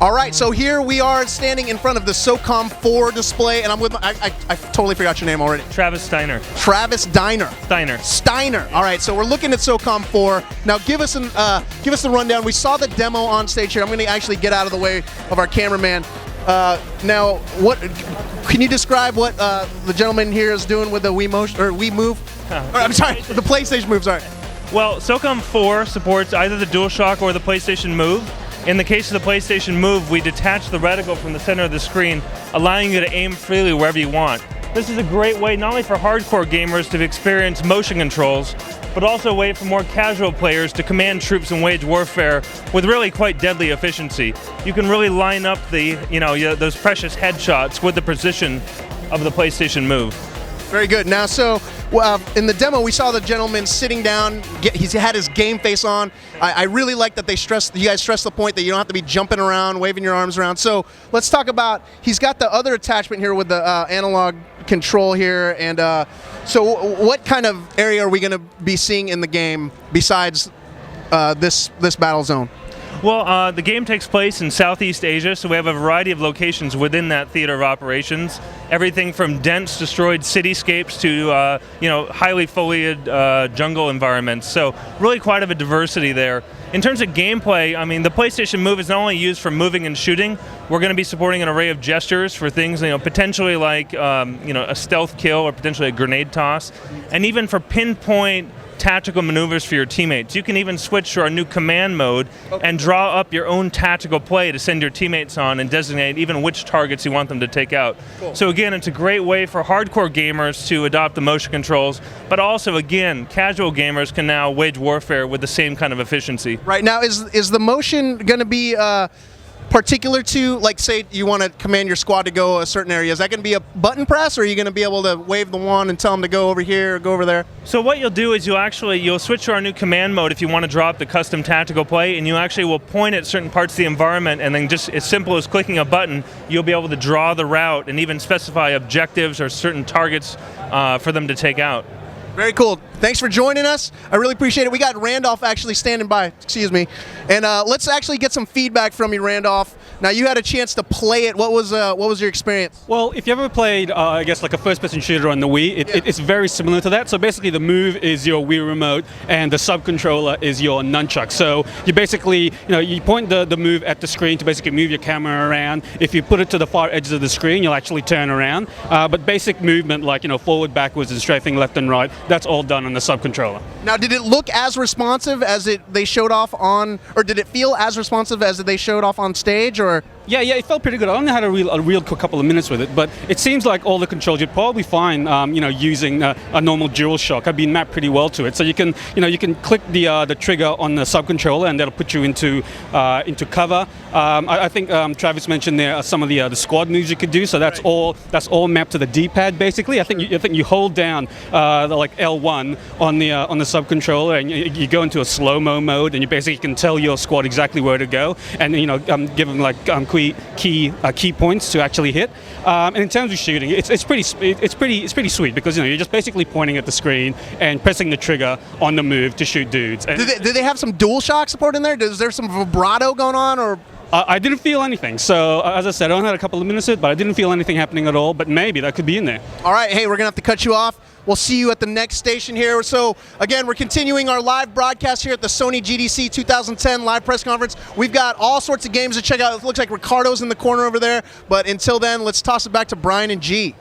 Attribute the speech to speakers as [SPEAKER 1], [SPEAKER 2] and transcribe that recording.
[SPEAKER 1] All right, so here we are standing in front of the SOCOM 4 display, and I'm with I totally forgot your name already.
[SPEAKER 2] Travis Steiner.
[SPEAKER 1] Travis Steiner.
[SPEAKER 2] Steiner.
[SPEAKER 1] All right, so we're looking at SOCOM 4. Now, give us the rundown. We saw the demo on stage here. I'm going to actually get out of the way of our cameraman. Now, what can you describe what the gentleman here is doing with the Wii Move? I'm sorry, the PlayStation Move. Sorry.
[SPEAKER 2] Well, SOCOM 4 supports either the DualShock or the PlayStation Move. In the case of the PlayStation Move, we detach the reticle from the center of the screen, allowing you to aim freely wherever you want. This is a great way not only for hardcore gamers to experience motion controls, but also a way for more casual players to command troops and wage warfare with really quite deadly efficiency. You can really line up those precious headshots with the precision of the PlayStation Move.
[SPEAKER 1] Very good. Now, so in the demo, we saw the gentleman sitting down. He had his game face on. I really like that you guys stressed the point that you don't have to be jumping around, waving your arms around. So let's talk about, he's got the other attachment here with the analog control here. And so what kind of area are we going to be seeing in the game besides this battle zone?
[SPEAKER 2] Well, the game takes place in Southeast Asia, so we have a variety of locations within that theater of operations. Everything from dense, destroyed cityscapes to highly foliated jungle environments. So really quite a diversity there. In terms of gameplay, I mean, the PlayStation Move is not only used for moving and shooting. We're going to be supporting an array of gestures for things, potentially like a stealth kill or potentially a grenade toss, and even for pinpoint tactical maneuvers for your teammates. You can even switch to our new command mode and draw up your own tactical play to send your teammates on and designate even which targets you want them to take out. Cool. So again, it's a great way for hardcore gamers to adopt the motion controls, but also again, casual gamers can now wage warfare with the same kind of efficiency.
[SPEAKER 1] Right now, is the motion going to be particular to, like, say you want to command your squad to go a certain area? Is that going to be a button press, or are you going to be able to wave the wand and tell them to go over here or go over there?
[SPEAKER 2] So what you'll do is you'll switch to our new command mode if you want to drop the custom tactical play, and you actually will point at certain parts of the environment, and then just as simple as clicking a button, you'll be able to draw the route and even specify objectives or certain targets for them to take out.
[SPEAKER 1] Very cool. Thanks for joining us. I really appreciate it. We got Randolph actually standing by, excuse me. And let's actually get some feedback from you, Randolph. Now, you had a chance to play it. What was your experience?
[SPEAKER 3] Well, if you ever played, I guess, like a first-person shooter on the Wii, it's very similar to that. So basically, the Move is your Wii remote, and the sub-controller is your nunchuck. So you basically, you point the Move at the screen to basically move your camera around. If you put it to the far edges of the screen, you'll actually turn around. But basic movement, like forward, backwards, and strafing left and right, that's all done on the sub-controller.
[SPEAKER 1] Now, did it look as responsive as they showed off on, or did it feel as responsive as they showed off on stage, or?
[SPEAKER 3] Yeah, it felt pretty good. I only had a real couple of minutes with it, but it seems like all the controls you'd probably find, using a normal DualShock have been mapped pretty well to it. So you can click the trigger on the sub-controller, and that'll put you into cover. I think Travis mentioned there are some of the squad moves you could do. So that's all mapped to the D-pad basically. I think you hold down like L1 on the sub-controller, and you go into a slow-mo mode, and you basically can tell your squad exactly where to go, and give them like key points to actually hit. And in terms of shooting, it's pretty sweet because you're just basically pointing at the screen and pressing the trigger on the Move to shoot dudes.
[SPEAKER 1] Did they have some DualShock support in there? Is there some vibrato going on, or?
[SPEAKER 3] I didn't feel anything. So as I said, I only had a couple of minutes of it, but I didn't feel anything happening at all. But maybe that could be in there.
[SPEAKER 1] All right, hey, we're gonna have to cut you off. We'll see you at the next station here. So again, we're continuing our live broadcast here at the Sony GDC 2010 live press conference. We've got all sorts of games to check out. It looks like Ricardo's in the corner over there. But until then, let's toss it back to Brian and G.